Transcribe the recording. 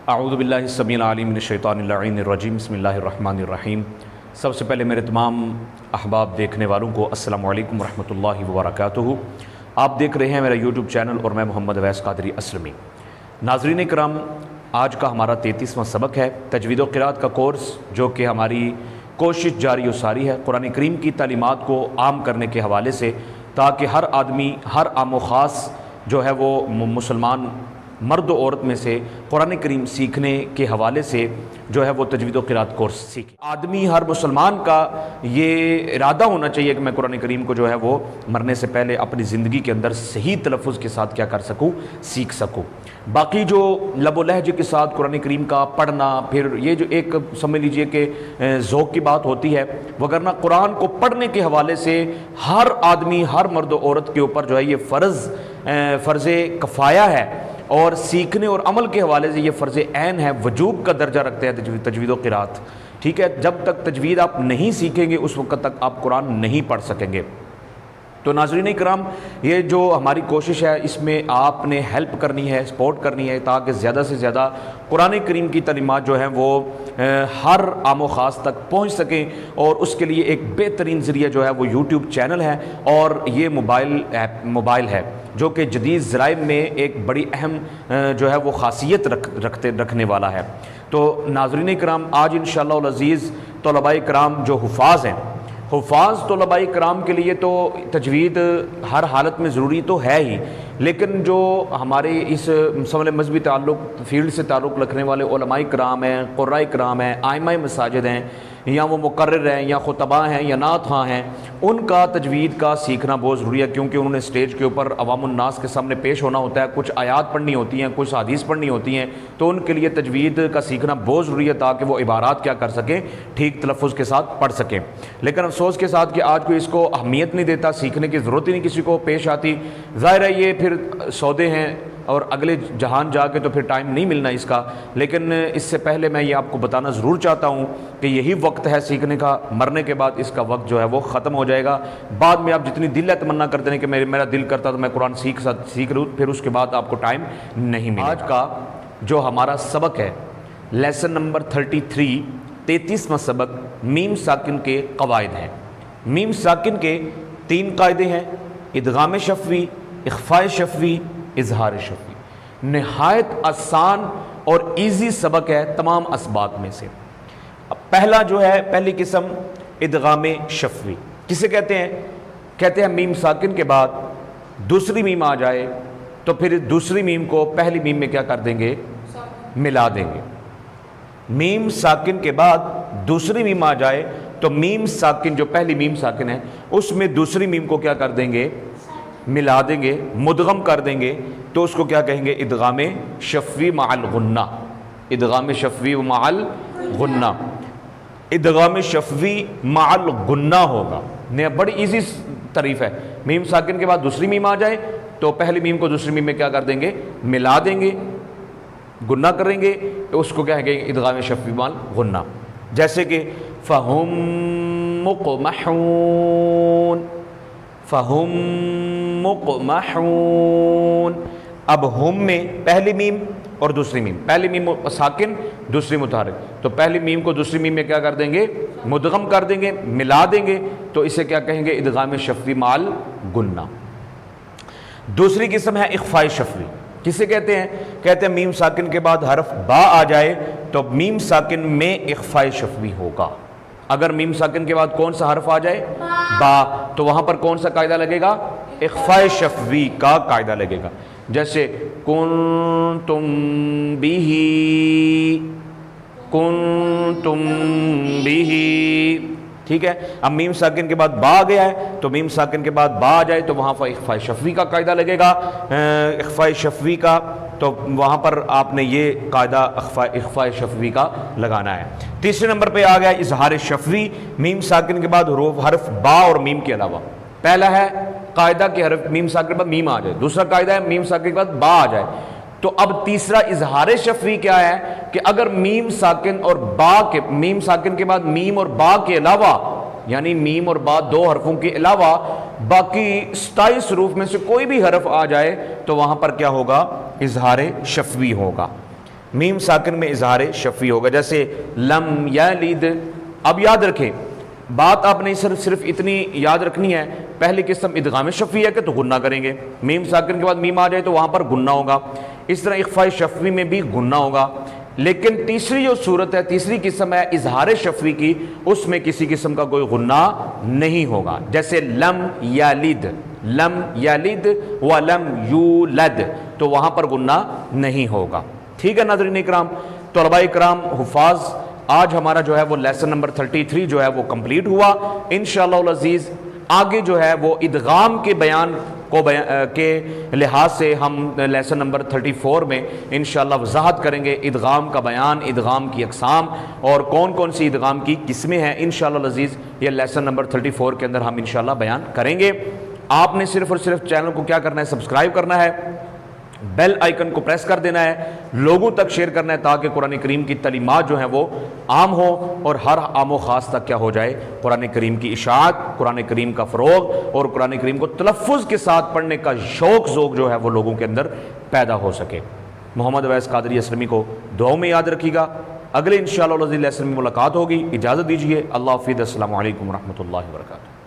اعوذ باللہ السمیع العلیم من الشیطان اللعین الرجیم بسم اللہ الرحمن الرحیم۔ سب سے پہلے میرے تمام احباب دیکھنے والوں کو السلام علیکم ورحمۃ اللہ وبرکاتہ۔ آپ دیکھ رہے ہیں میرا یوٹیوب چینل اور میں محمد اویس قادری اسلمی۔ ناظرین کرام، آج کا ہمارا 33واں سبق ہے تجوید و قرات کا کورس، جو کہ ہماری کوشش جاری و ساری ہے قرآن کریم کی تعلیمات کو عام کرنے کے حوالے سے، تاکہ ہر آدمی، ہر عام و خاص جو ہے وہ مسلمان مرد و عورت میں سے قرآن کریم سیکھنے کے حوالے سے جو ہے وہ تجوید و قرات کورس سیکھے۔ آدمی، ہر مسلمان کا یہ ارادہ ہونا چاہیے کہ میں قرآن کریم کو جو ہے وہ مرنے سے پہلے اپنی زندگی کے اندر صحیح تلفظ کے ساتھ کیا کر سکوں، سیکھ سکوں۔ باقی جو لب و لہجے کے ساتھ قرآن کریم کا پڑھنا، پھر یہ جو ایک سمجھ لیجئے کہ ذوق کی بات ہوتی ہے، وگرنہ قرآن کو پڑھنے کے حوالے سے ہر آدمی، ہر مرد و عورت کے اوپر جو ہے یہ فرض کفایہ ہے، اور سیکھنے اور عمل کے حوالے سے یہ فرض عین ہے، وجوب کا درجہ رکھتے ہیں تجوید و قرات۔ ٹھیک ہے، جب تک تجوید آپ نہیں سیکھیں گے اس وقت تک آپ قرآن نہیں پڑھ سکیں گے۔ تو ناظرین کرام، یہ جو ہماری کوشش ہے اس میں آپ نے ہیلپ کرنی ہے، سپورٹ کرنی ہے، تاکہ زیادہ سے زیادہ قرآن کریم کی تعلیمات جو ہیں وہ ہر عام و خاص تک پہنچ سکیں، اور اس کے لیے ایک بہترین ذریعہ جو ہے وہ یوٹیوب چینل ہے، اور یہ موبائل ہے جو کہ جدید ذرائع میں ایک بڑی اہم جو ہے وہ خاصیت رکھنے والا ہے۔ تو ناظرین کرام، آج انشاءاللہ العزیز طلباء کرام جو حفاظ ہیں، حفاظ طلباء کرام کے لیے تو تجوید ہر حالت میں ضروری تو ہے ہی، لیکن جو ہمارے اس مذہبی فیلڈ سے تعلق رکھنے والے علماء کرام ہیں، قراء کرام ہیں، ائمہ مساجد ہیں، یا وہ مقرر ہیں، یا خطباء ہیں، یا نعت خواں ہیں، ان کا تجوید کا سیکھنا بہت ضروری ہے، کیونکہ انہوں نے سٹیج کے اوپر عوام الناس کے سامنے پیش ہونا ہوتا ہے، کچھ آیات پڑھنی ہوتی ہیں، کچھ حدیث پڑھنی ہوتی ہیں، تو ان کے لیے تجوید کا سیکھنا بہت ضروری ہے، تاکہ وہ عبارات کیا کر سکیں، ٹھیک تلفظ کے ساتھ پڑھ سکیں۔ لیکن افسوس کے ساتھ کہ آج کوئی اس کو اہمیت نہیں دیتا، سیکھنے کی ضرورت ہی نہیں کسی کو پیش آتی۔ ظاہر ہے یہ پھر سودے ہیں، اور اگلے جہان جا کے تو پھر ٹائم نہیں ملنا اس کا، لیکن اس سے پہلے میں یہ آپ کو بتانا ضرور چاہتا ہوں کہ یہی وقت ہے سیکھنے کا، مرنے کے بعد اس کا وقت جو ہے وہ ختم ہو جائے گا۔ بعد میں آپ جتنی دل ہے تمنا کرتے ہیں کہ میرا دل کرتا تو میں قرآن سیکھ لوں، پھر اس کے بعد آپ کو ٹائم نہیں ملے۔ آج کا جو ہمارا سبق ہے، لیسن نمبر 33، 33واں سبق، میم ساکن کے قواعد ہیں۔ میم ساکن کے 3 قاعدے ہیں: ادغام شفوی، اخفاء شفوی، اظہار شفوی۔ نہایت آسان اور ایزی سبق ہے تمام اسباق میں سے۔ پہلا جو ہے، پہلی قسم ادغام شفوی کسے کہتے ہیں؟ کہتے ہیں میم ساکن کے بعد دوسری میم آ جائے تو پھر دوسری میم کو پہلی میم میں کیا کر دیں گے؟ ملا دیں گے۔ میم ساکن کے بعد دوسری میم آ جائے تو میم ساکن جو پہلی میم ساکن ہے اس میں دوسری میم کو کیا کر دیں گے؟ ملا دیں گے، مدغم کر دیں گے، تو اس کو کیا کہیں گے؟ ادغام شفوی مع الغنہ۔ ادغام شفوی مع الغنہ، ادغام شفوی مع الغنہ ہوگا۔ بڑی ایزی تعریف ہے۔ میم ساکن کے بعد دوسری میم آ جائے تو پہلی میم کو دوسری میم میں کیا کر دیں گے؟ ملا دیں گے، گنہ کریں گے، تو اس کو کیا کہیں گے؟ ادغام شفوی مع الغنہ۔ جیسے کہ فہم مقمحون، فہم مقمحون۔ اب ہم میں پہلی میم اور دوسری میم، پہلی میم ساکن، دوسری متحرک، تو پہلی میم کو دوسری میم میں کیا کر دیں گے؟ مدغم کر دیں گے، ملا دیں گے، تو اسے کیا کہیں گے؟ ادغام شفوی مع الغنہ۔ دوسری قسم ہے اخفاء شفوی۔ کسے کہتے ہیں؟ کہتے ہیں میم ساکن کے بعد حرف با آ جائے تو میم ساکن میں اخفاء شفوی ہوگا۔ اگر میم ساکن کے بعد کون سا حرف آ جائے؟ با، تو وہاں پر کون سا قاعدہ لگے گا؟ اخفاء شفوی کا قاعدہ لگے گا۔ جیسے کنتم بہ، کنتم بہ، ٹھیک ہے۔ اب میم ساکن کے بعد با آ گیا ہے تو میم ساکن کے بعد با آ جائے تو وہاں پر اخفاء شفوی کا قاعدہ لگے گا، اخفاء شفوی کا، تو وہاں پر آپ نے یہ قاعدہ اخفاء شفوی کا لگانا ہے۔ تیسرے نمبر پہ آ گیا اظہار شفوی، میم ساکن کے بعد حرف با اور میم کے علاوہ۔ پہلا ہے قاعدہ کہ حرف میم ساکن کے بعد میم آ جائے، دوسرا قاعدہ ہے میم ساکن کے بعد با آ جائے۔ تو اب تیسرا اظہار شفوی کیا ہے کہ اگر میم ساکن اور با کے، میم ساکن کے بعد میم اور با کے علاوہ، یعنی میم اور با 2 حرفوں کے علاوہ باقی 27 حروف میں سے کوئی بھی حرف آ جائے تو وہاں پر کیا ہوگا؟ اظہار شفوی ہوگا۔ میم ساکن میں اظہار شفوی ہوگا، جیسے لم یلد۔ اب یاد رکھیں بات آپ نے صرف اتنی یاد رکھنی ہے، پہلی قسم ادغام شفوی ہے کہ تو غنہ کریں گے، میم ساکن کے بعد میم آ جائے تو وہاں پر غنہ ہوگا، اس طرح اخفاء شفوی میں بھی غنہ ہوگا۔ لیکن تیسری جو صورت ہے، تیسری قسم ہے اظہار شفوی کی، اس میں کسی قسم کا کوئی غنہ نہیں ہوگا، جیسے لم یلد، لم یلد ولم یولد، تو وہاں پر غنہ نہیں ہوگا۔ ٹھیک ہے ناظرین اکرام، طلباء اکرام حفاظ، آج ہمارا جو ہے وہ لیسن نمبر 33 جو ہے وہ کمپلیٹ ہوا۔ انشاءاللہ العزیز آگے جو ہے وہ ادغام کے بیان کے لحاظ سے ہم لیسن نمبر 34 میں انشاءاللہ وضاحت کریں گے ادغام کا بیان، ادغام کی اقسام اور کون کون سی ادغام کی قسمیں ہیں۔ انشاءاللہ العزیز یہ لیسن نمبر 34 کے اندر ہم انشاءاللہ بیان کریں گے۔ آپ نے صرف اور صرف چینل کو کیا کرنا ہے، سبسکرائب کرنا ہے، بیل آئیکن کو پریس کر دینا ہے، لوگوں تک شیئر کرنا ہے تاکہ قرآن کریم کی تعلیمات جو ہیں وہ عام ہوں اور ہر عام و خاص تک کیا ہو جائے، قرآن کریم کی اشاعت، قرآن کریم کا فروغ اور قرآن کریم کو تلفظ کے ساتھ پڑھنے کا شوق ذوق جو ہے وہ لوگوں کے اندر پیدا ہو سکے۔ محمد اویس قادری اسلمی کو دعاؤں میں یاد رکھیے گا۔ اگلے انشاءاللہ لیسن میں ملاقات ہوگی، اجازت دیجیے، اللہ حافظ، السلام علیکم ورحمۃ اللہ وبرکاتہ۔